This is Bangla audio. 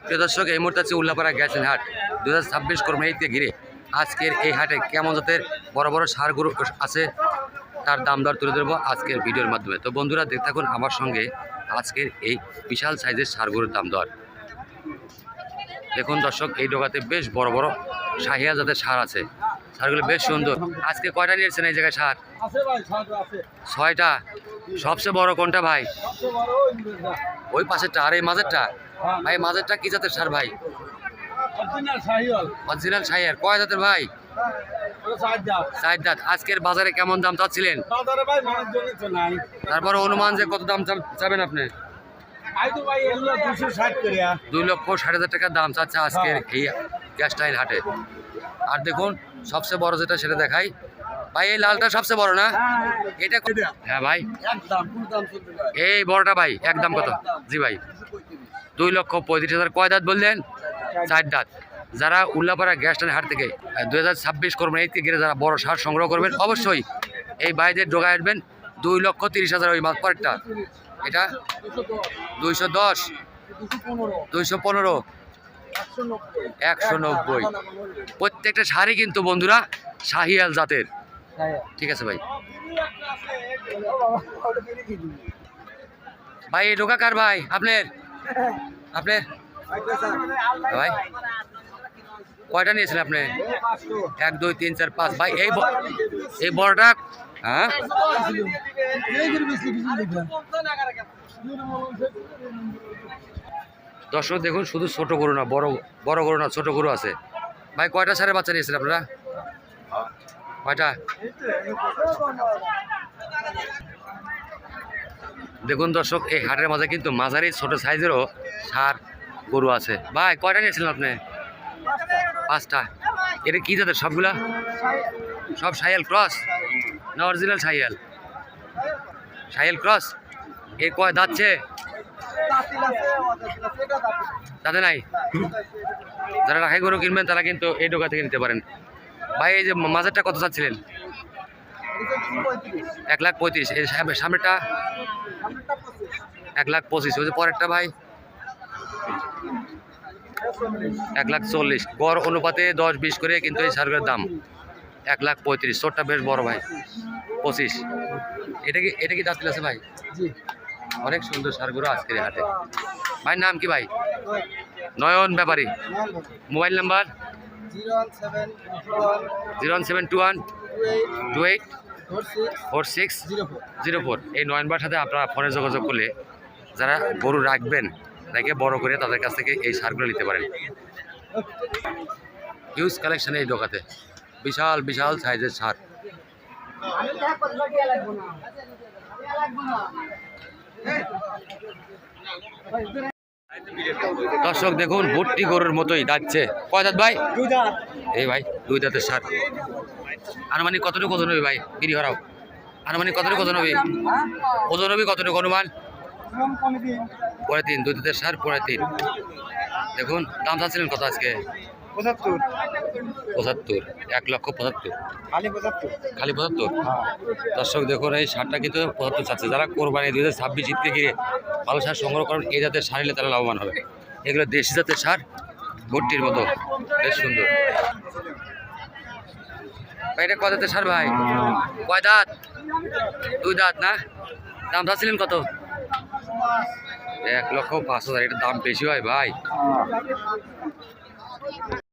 প্রিয় দর্শক, এই মুহূর্তে আছে উল্লাপাড়া গ্যাসের হাট 2026 কোরবানিকে ঘিরে আজকের এই হাটে কেমন জাতের বড় বড় ষাঁড় গরু আছে তার দাম দর তুলে ধরবো আজকের ভিডিওর মাধ্যমে। তো বন্ধুরা দেখতে থাকুন আমার সঙ্গে আজকের এই বিশাল সাইজের ষাঁড় গরুর দাম দর। দেখুন দর্শক, এই ডোকাতে বেশ বড় বড় শাহিয়া জাতের ষাঁড় আছে। ষাঁড়গুলো বেশ সুন্দর। আজকে কয়টা নিয়েছেন এই জায়গায় ষাঁড়? 6টা। সবচেয়ে বড় কোনটা ভাই? ওই পাশেরটা। আর এই মাঝেরটা? ভাই মাঝেরটা কি জাতের ষাঁড় ভাই? অরিজিনাল শাহিয়ার। কয় জাতের ভাই? 4 দাঁত। আজকের বাজারে কেমন দাম চাচ্ছিলেন? তারপর অনুমান যে কত দাম চাবেন আপনি? 2,60,000 টাকার দাম চাচ্ছে আজকের এই গ্যাসটাইল হাটে। আর দেখুন সবচেয়ে বড় যেটা সেটা দেখাই ভাই। এই লালটা সবচেয়ে বড় না? এটা হ্যাঁ ভাই, এই বড়টা ভাই একদম কত? জি ভাই 2,35,000। কয় দাঁত বললেন? 4 দাঁত। যারা উল্লাপাড়া গ্যাসটাইল হাট থেকে 2026 করবেন এই থেকে যারা বড় ষাঁড় সংগ্রহ করবেন অবশ্যই এই ভাইদের ডোগায় আসবেন। 2,30,000 ওই মাছ পরেরটা। এটা 210, 215, 190। প্রত্যেকটা শাড়ি কিন্তু বন্ধুরা শাহিয়াল জাতের। ঠিক আছে ভাই। ভাই এই ডোকা কার ভাই? আপনার? আপনার ভাই কয়টা নিয়েছিলেন আপনি? 1, 2, 3, 4, 5 ভাই। এই বড়টা হ্যাঁ দর্শক দেখুন, শুধু ছোট গরু না, বড় গরু না, ছোট গরু আছে ভাই। কয়টা ষাঁড়ের বাচ্চা নিয়েছেন আপনারা? কয়টা? দেখুন দর্শক, এই হাটের মাঝে কিন্তু মাঝারি ছোট সাইজেরও ষাঁড় গরু আছে। ভাই কয়টা নিয়েছিলেন আপনি? 5টা। এটা কি জাতের সবগুলা? সব শাহিয়াল ক্রস না অরিজিনাল শাহিয়াল? শাহিয়াল ক্রস। এর কয় দাঁতছে? দাঁতে নাই। যারা রাখাই গরু কিনবেন তারা কিন্তু এই ডোকা থেকে নিতে পারেন। ভাই এই যে মাঝেরটা কত চাচ্ছিলেন? 1,35,000। এই সামনেটা 1,25,000। ওই যে পরেরটা ভাই 1,40,000। গড় অনুপাতে 10-20 করে কিন্তু এই ষাঁড়গুলোর দাম 1,35,000। ছোটটা বেশ বড় ভাই 25। এটা কি দাঁত আছে ভাই? অনেক সুন্দর ষাঁড়গুলো আজকের হাটে। ভাই নাম কি ভাই? নয়ন ব্যাপারী। Mobile number 01721284604। এই নয়নবার সাথে আপনারা ফোনে যোগাযোগ করলে যারা গরু রাখবেন রেখে বড় করে তাদের কাছ থেকে এই ষাঁড়গুলো নিতে পারেন। হিউজ কালেকশন এই দোকানে, বিশাল বিশাল সাইজের ষাঁড়। দর্শক দেখুন, ভর্তি গরুর মতোই যাচ্ছে। কয় দাঁত ভাই? 2 দাঁত। এই ভাই 2 দাঁতের ষাঁড়। আনুমানিক কতটুকু ওজন হবে ভাই? বিড়ি হরাও। আনুমানিক কতটুকু ওজন হবে? ওজন হবে কতটুকু অনুমান? 3.5। 2 দাঁতের ষাঁড় 3.5। দেখুন দাম চাচ্ছিলেন কত আজকে? 75। 1,75,000। খালি 75। দর্শক দেখুন, এই ষাঁড়টা কিন্তু 75 চাচ্ছে। যারা কোরবানি 2026 ঈদ থেকে ভালো ষাঁড় সংগ্রহ করেন এই জাতের ষাঁড় নিলে তারা লাভবান হবে। এগুলো দেশি জাতের ষাঁড়, ভর্তির মতো বেশ সুন্দর। ভাই এটা কয় দাঁতের ষাঁড় ভাই? কয় দাঁত? 2 দাঁত না? দাম চাচ্ছিলেন কত? 1,05,000। এটার দাম বেশি হয় ভাই।